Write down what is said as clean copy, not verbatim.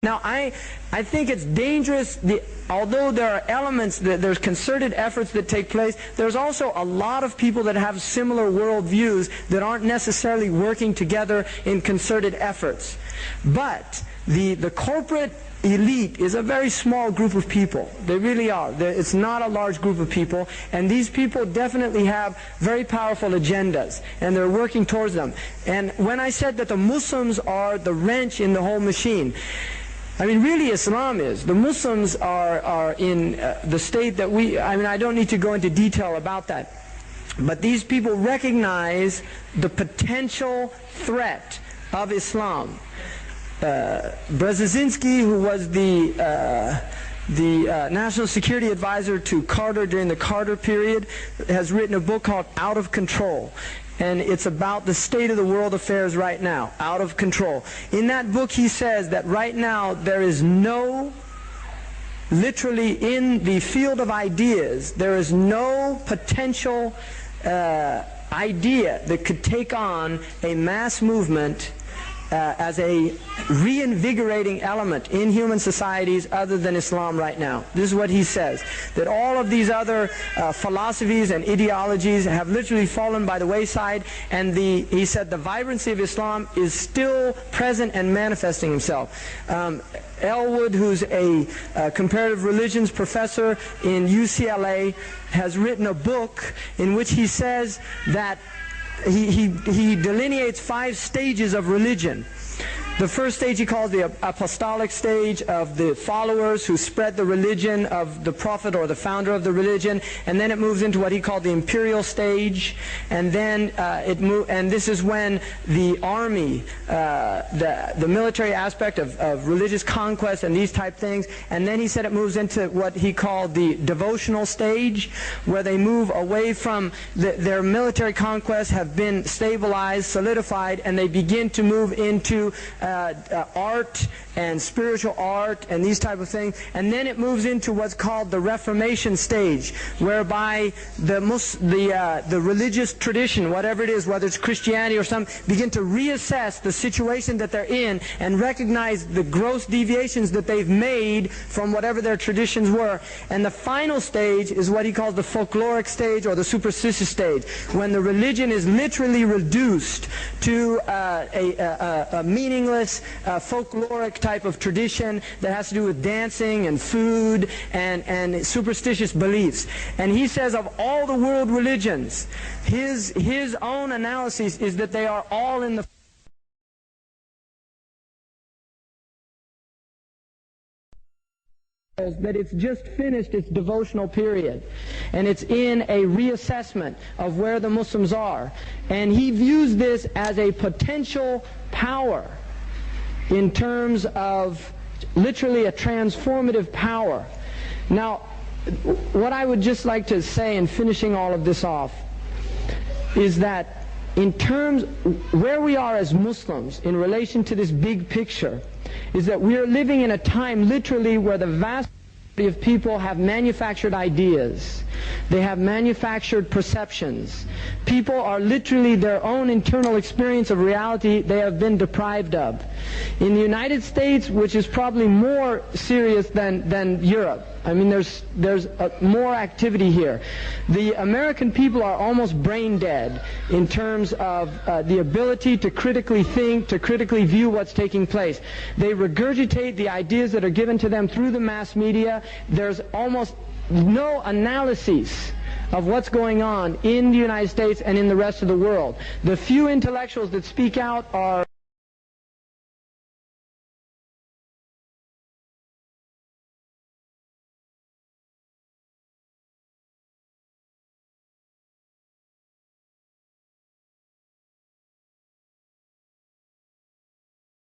Now, I think it's dangerous. Although there are elements, there's concerted efforts that take place, there's also a lot of people that have similar worldviews that aren't necessarily working together in concerted efforts. But the corporate elite is a very small group of people. They really are. It's not a large group of people, and these people definitely have very powerful agendas, and they're working towards them. And when I said that the Muslims are the wrench in the whole machine, I mean, really Islam is. The Muslims are in the state that I don't need to go into detail about that. But these people recognize the potential threat of Islam. Brzezinski, who was the National Security Advisor to Carter during the Carter period, has written a book called Out of Control. And it's about the state of the world affairs right now, out of control. In that book he says that right now there is literally in the field of ideas, there is no potential idea that could take on a mass movement as a reinvigorating element in human societies other than Islam right now. This is what he says, that all of these other philosophies and ideologies have literally fallen by the wayside, and he said the vibrancy of Islam is still present and manifesting himself. Elwood, who's a comparative religions professor in UCLA, has written a book in which he says that he delineates 5 stages of religion. The first stage he calls the apostolic stage, of the followers who spread the religion of the prophet or the founder of the religion, and then it moves into what he called the imperial stage, and then and this is when the army, the military aspect of religious conquest and these type things, and then he said it moves into what he called the devotional stage, where they move away from their military conquests, have been stabilized, solidified, and they begin to move into art and spiritual art and these type of things. And then it moves into what's called the Reformation stage, whereby the religious tradition, whatever it is, whether it's Christianity or something, begin to reassess the situation that they're in and recognize the gross deviations that they've made from whatever their traditions were. And the final stage is what he calls the folkloric stage or the superstitious stage, when the religion is literally reduced to a meaningless folkloric type of tradition that has to do with dancing and food and superstitious beliefs. And he says of all the world religions, his own analysis is that they are all in the that it's just finished its devotional period, and it's in a reassessment of where the Muslims are. And he views this as a potential power in terms of literally a transformative power. Now, what I would just like to say in finishing all of this off is that in terms where we are as Muslims in relation to this big picture is that we are living in a time literally where the vast majority of people have manufactured ideas. They have manufactured perceptions. People are literally their own internal experience of reality they have been deprived of. In the United States, which is probably more serious than Europe, I mean, there's more activity here. The American people are almost brain dead in terms of the ability to critically think, to critically view what's taking place. They regurgitate the ideas that are given to them through the mass media. There's almost no analyses of what's going on in the United States and in the rest of the world. The few intellectuals that speak out are